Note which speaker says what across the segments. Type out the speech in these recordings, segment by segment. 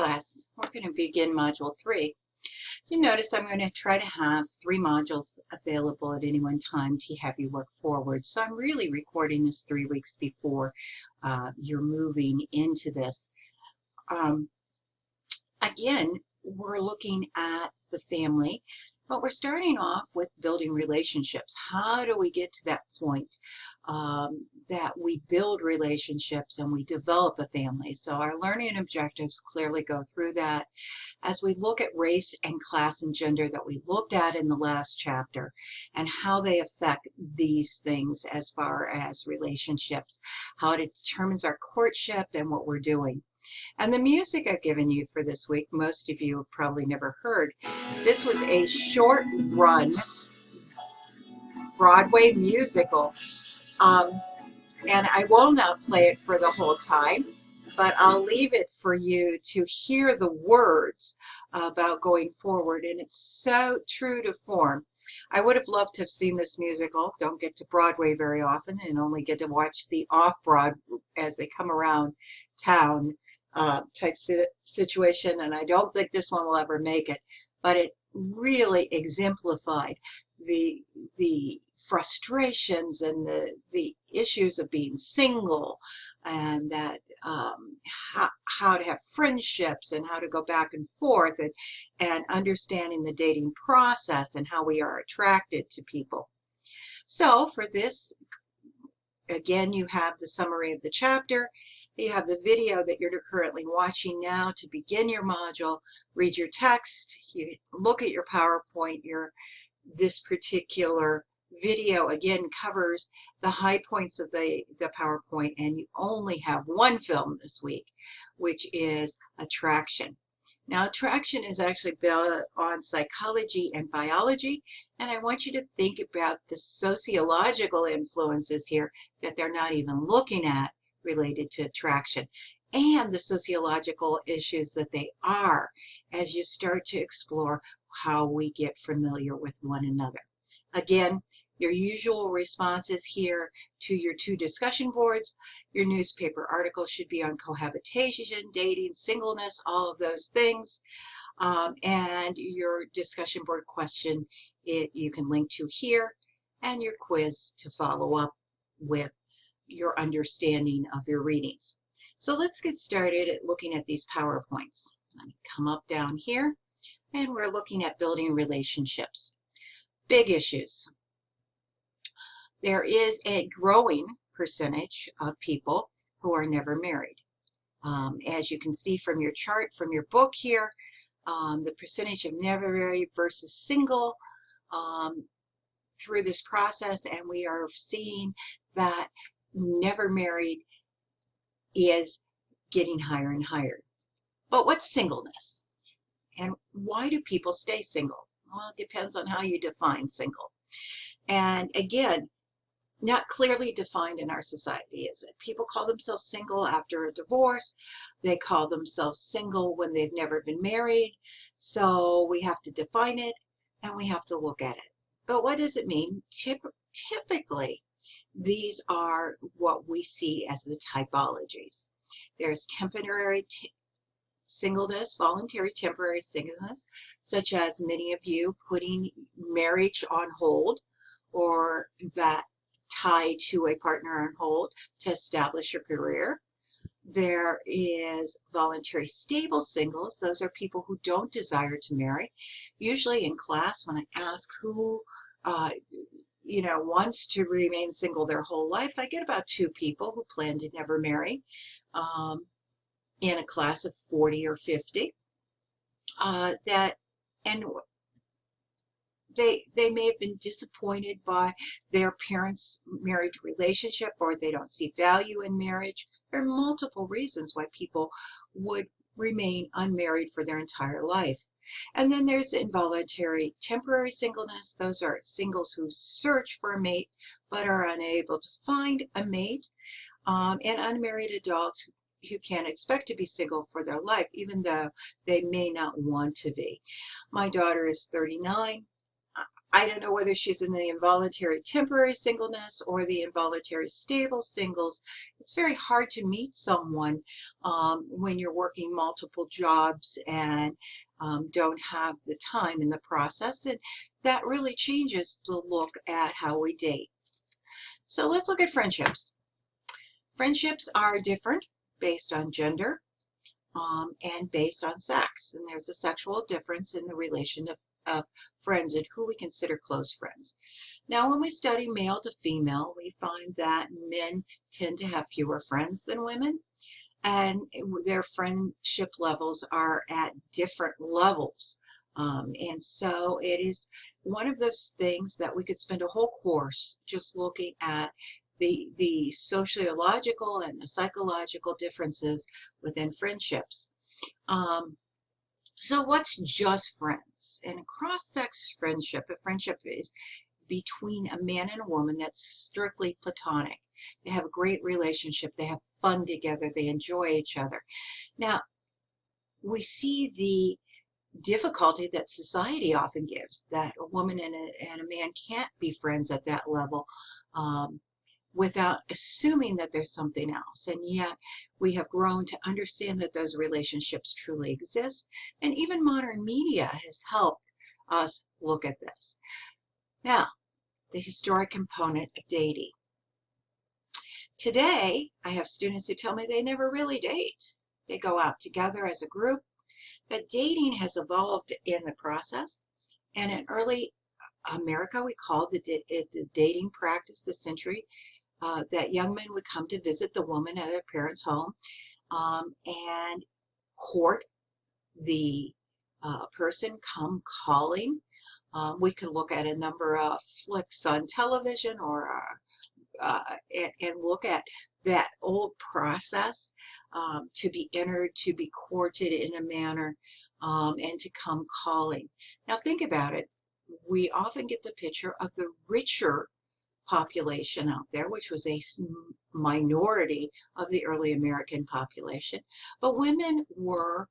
Speaker 1: class. We're going to begin Module 3. You notice I'm going to try to have 3 modules available at any one time to have you work forward. So I'm really recording this 3 weeks before you're moving into this. Again, we're looking at the family, but we're starting off with building relationships. How do we get to that point that we build relationships and we develop a family? So our learning objectives clearly go through that. As we look at race and class and gender that we looked at in the last chapter and how they affect these things as far as relationships, how it determines our courtship and what we're doing. And the music I've given you for this week, most of you have probably never heard. This was a short run Broadway musical. And I will not play it for the whole time, but I'll leave it for you to hear the words about going forward. And it's so true to form. I would have loved to have seen this musical. Don't get to Broadway very often and only get to watch the off-Broadway as they come around town type situation. And I don't think this one will ever make it, but it really exemplified the frustrations and the issues of being single, and that how to have friendships and how to go back and forth, and understanding the dating process and how we are attracted to people. So for this, again, you have the summary of the chapter. You have the video that you're currently watching now to begin your module. Read your text, you look at your PowerPoint. This particular video again covers the high points of the PowerPoint, and you only have one film this week, which is Attraction. Now, attraction is actually built on psychology and biology, and I want you to think about the sociological influences here that they're not even looking at related to attraction, and the sociological issues that they are as you start to explore how we get familiar with one another. Again, your usual responses here to your 2 discussion boards. Your newspaper article should be on cohabitation, dating, singleness, all of those things. And your discussion board question, you can link to here, and your quiz to follow up with your understanding of your readings. So let's get started at looking at these PowerPoints. Let me come up down here, and we're looking at building relationships. Big issues. There is a growing percentage of people who are never married. As you can see from your chart, from your book here, the percentage of never married versus single through this process, and we are seeing that never married is getting higher and higher. But what's singleness? And why do people stay single? Well, it depends on how you define single. And again, not clearly defined in our society, is it? People call themselves single after a divorce. They call themselves single when they've never been married. So we have to define it, and we have to look at it. But what does it mean? Typically, these are what we see as the typologies. There's temporary singleness, voluntary temporary singleness, such as many of you putting marriage on hold, or that tie to a partner on hold to establish your career. There is voluntary stable singles. Those are people who don't desire to marry. Usually in class, when I ask who wants to remain single their whole life, I get about 2 people who plan to never marry in a class of 40 or 50. They may have been disappointed by their parents' marriage relationship, or they don't see value in marriage. There are multiple reasons why people would remain unmarried for their entire life. And then there's involuntary temporary singleness. Those are singles who search for a mate but are unable to find a mate, and unmarried adults who can't expect to be single for their life, even though they may not want to be. My daughter is 39. I don't know whether she's in the involuntary temporary singleness or the involuntary stable singles. It's very hard to meet someone when you're working multiple jobs and don't have the time in the process. And that really changes the look at how we date. So let's look at friendships. Friendships are different based on gender and based on sex. And there's a sexual difference in the relation of friends and who we consider close friends. Now, when we study male to female, we find that men tend to have fewer friends than women, and their friendship levels are at different levels. And so it is one of those things that we could spend a whole course just looking at the sociological and the psychological differences within friendships. So what's just friends? And a cross-sex friendship, a friendship is between a man and a woman that's strictly platonic. They have a great relationship. They have fun together. They enjoy each other. Now, we see the difficulty that society often gives, that a woman and a man can't be friends at that level without assuming that there's something else. And yet we have grown to understand that those relationships truly exist. And even modern media has helped us look at this. Now, the historic component of dating. Today, I have students who tell me they never really date. They go out together as a group. That dating has evolved in the process. And in early America, we called the dating practice the century. That young men would come to visit the woman at their parents' home and court the person, come calling. We could look at a number of flicks on television or and look at that old process to be entered, to be courted in a manner, and to come calling. Now think about it. We often get the picture of the richer population out there, which was a minority of the early American population, but women were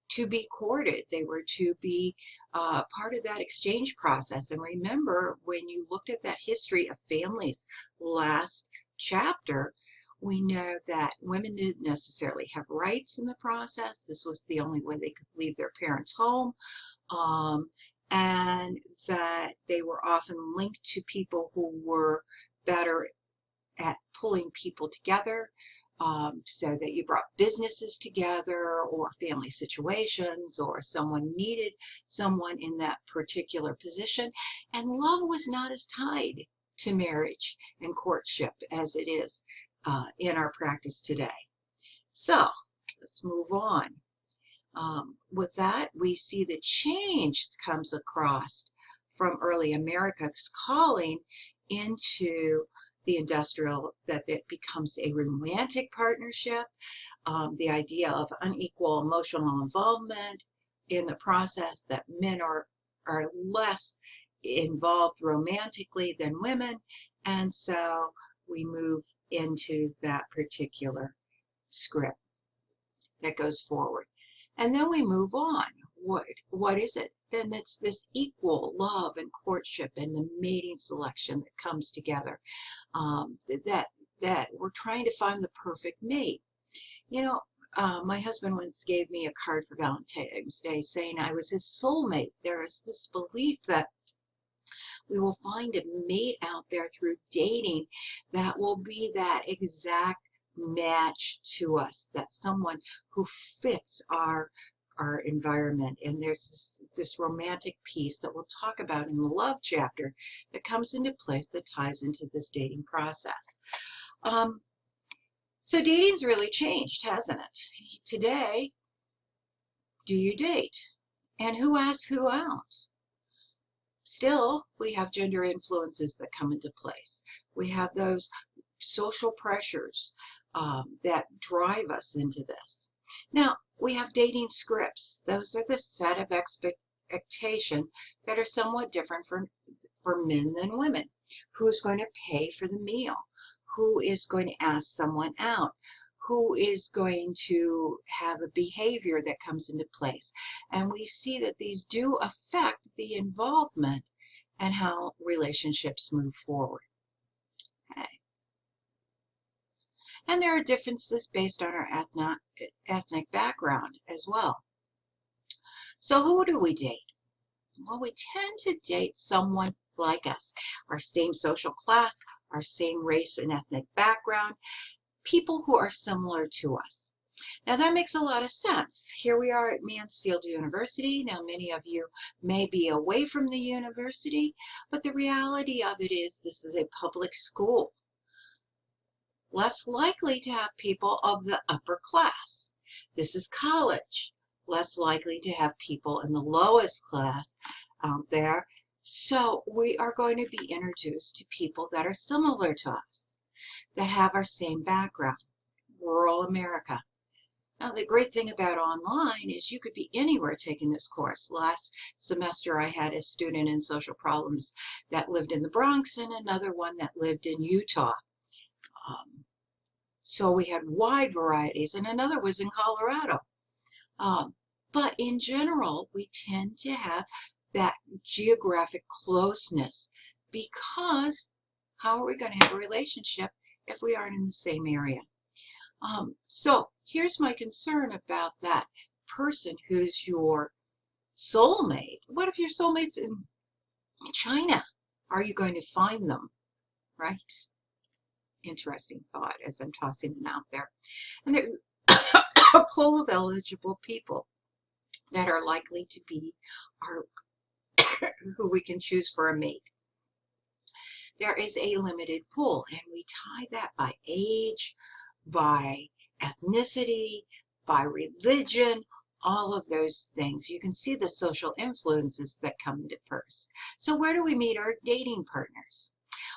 Speaker 1: to be courted. They were to be part of that exchange process. And remember, when you looked at that history of families last chapter, we know that women didn't necessarily have rights in the process. This was the only way they could leave their parents' home. And that they were often linked to people who were better at pulling people together, so that you brought businesses together or family situations, or someone needed someone in that particular position. And love was not as tied to marriage and courtship as it is in our practice today. So let's move on. With that, we see the change comes across from early America's calling into the industrial, that it becomes a romantic partnership, the idea of unequal emotional involvement in the process, that men are less involved romantically than women, and so we move into that particular script that goes forward. And then we move on. What is it? Then it's this equal love and courtship and the mating selection that comes together. That we're trying to find the perfect mate. You know, my husband once gave me a card for Valentine's Day saying I was his soulmate. There is this belief that we will find a mate out there through dating that will be that exact match to us, that someone who fits our environment. And there's this romantic piece that we'll talk about in the love chapter that comes into place, that ties into this dating process. So dating's really changed, hasn't it? Today, do you date? And who asks who out? Still, we have gender influences that come into place. We have those social pressures that drive us into this. Now, we have dating scripts. Those are the set of expectations that are somewhat different for men than women. Who's going to pay for the meal? Who is going to ask someone out? who is going to have a behavior that comes into place. And we see that these do affect the involvement and how relationships move forward. Okay. And there are differences based on our ethnic background as well. So who do we date? Well, we tend to date someone like us, our same social class, our same race and ethnic background, people who are similar to us. Now that makes a lot of sense. Here we are at Mansfield University. Now many of you may be away from the university, but the reality of it is this is a public school. Less likely to have people of the upper class. This is college. Less likely to have people in the lowest class out there. So we are going to be introduced to people that are similar to us, that have our same background, rural America. Now, the great thing about online is you could be anywhere taking this course. Last semester, I had a student in social problems that lived in the Bronx and another one that lived in Utah. So we had wide varieties, and another was in Colorado. But in general, we tend to have that geographic closeness because how are we going to have a relationship if we aren't in the same area? So here's my concern about that person who's your soulmate. What if your soulmate's in China? Are you going to find them, right? Interesting thought as I'm tossing them out there. And there's a pool of eligible people that are likely to be our who we can choose for a mate. There is a limited pool, and we tie that by age, by ethnicity, by religion, all of those things. You can see the social influences that come into first. So where do we meet our dating partners?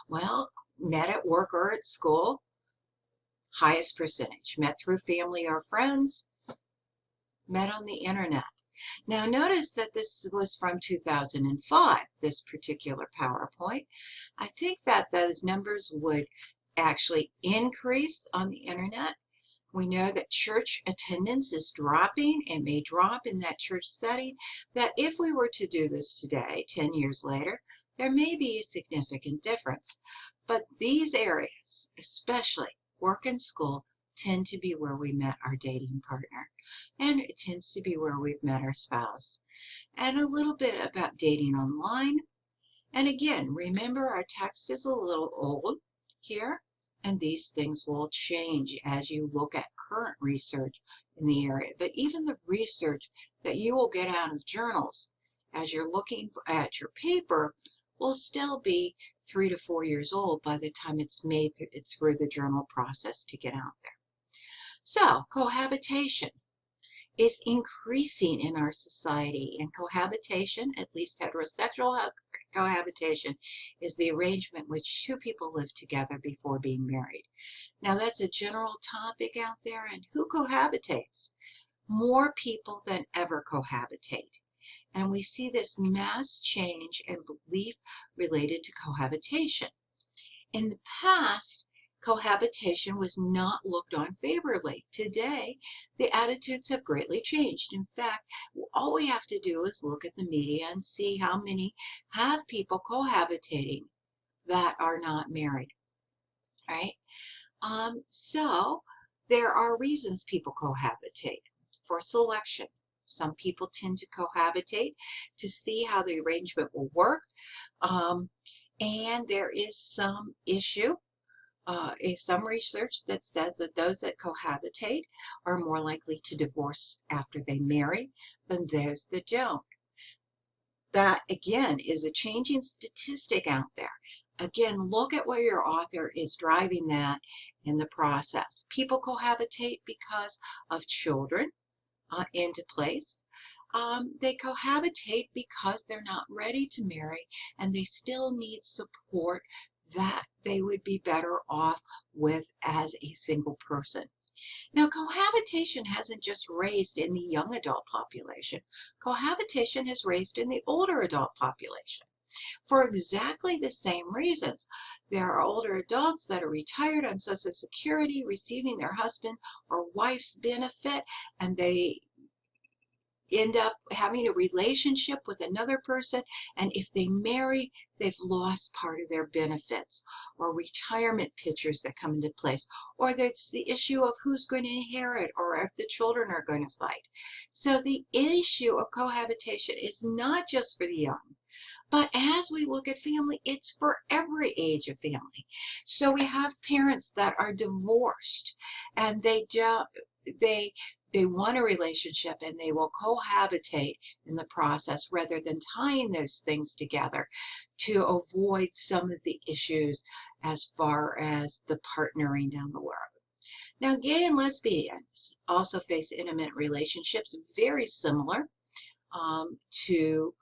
Speaker 1: Well, met at work or at school, highest percentage. Met through family or friends, met on the internet. Now notice that this was from 2005, this particular PowerPoint. I think that those numbers would actually increase on the internet. We know that church attendance is dropping. It may drop in that church setting, that if we were to do this today, 10 years later, there may be a significant difference. But these areas, especially work and school, tend to be where we met our dating partner. And it tends to be where we've met our spouse. And a little bit about dating online. And again, remember our text is a little old here, and these things will change as you look at current research in the area. But even the research that you will get out of journals as you're looking at your paper will still be 3 to 4 years old by the time it's made through the journal process to get out there. So, cohabitation is increasing in our society, and cohabitation, at least heterosexual cohabitation, is the arrangement in which two people live together before being married. Now, that's a general topic out there, and who cohabitates? More people than ever cohabitate. And we see this mass change in belief related to cohabitation. In the past, cohabitation was not looked on favorably. Today, the attitudes have greatly changed. In fact, all we have to do is look at the media and see how many have people cohabitating that are not married, right? So there are reasons people cohabitate. For selection. Some people tend to cohabitate to see how the arrangement will work. And there is some issue, some research that says that those that cohabitate are more likely to divorce after they marry than those that don't. That, again, is a changing statistic out there. Again, look at where your author is driving that in the process. People cohabitate because of children into place. They cohabitate because they're not ready to marry and they still need support that they would be better off with as a single person. Now, cohabitation hasn't just raised in the young adult population. Cohabitation has raised in the older adult population. for exactly the same reasons. There are older adults that are retired on Social Security receiving their husband or wife's benefit, and they end up having a relationship with another person, and if they marry, they've lost part of their benefits, or retirement pictures that come into place, or there's the issue of who's going to inherit, or if the children are going to fight. So the issue of cohabitation is not just for the young, but as we look at family, it's for every age of family. So we have parents that are divorced, and they want a relationship, and they will cohabitate in the process rather than tying those things together to avoid some of the issues as far as the partnering down the road. Now, gay and lesbians also face intimate relationships very similar to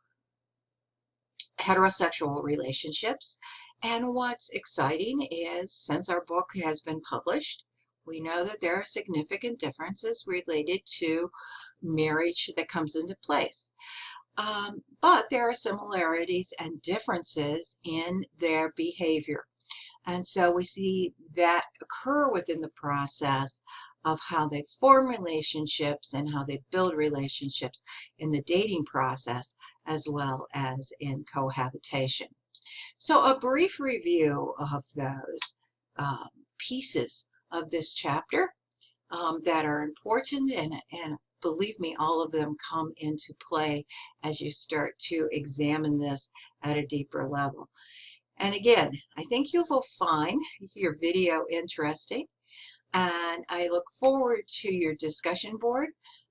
Speaker 1: heterosexual relationships. And what's exciting is, since our book has been published, we know that there are significant differences related to marriage that comes into place. But there are similarities and differences in their behavior. And so we see that occur within the process of how they form relationships and how they build relationships in the dating process, as well as in cohabitation. So a brief review of those pieces of this chapter that are important, and believe me, all of them come into play as you start to examine this at a deeper level. And again, I think you will find your video interesting, and I look forward to your discussion board.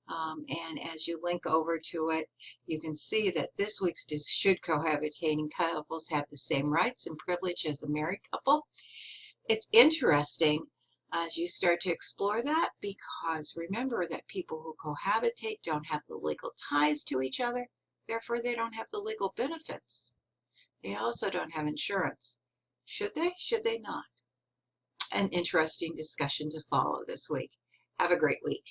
Speaker 1: And as you link over to it, you can see that this week's Should Cohabitating Couples Have the Same Rights and Privilege as a Married Couple? It's interesting as you start to explore that, because remember that people who cohabitate don't have the legal ties to each other, therefore they don't have the legal benefits. They also don't have insurance. Should they? Should they not? An interesting discussion to follow this week. Have a great week.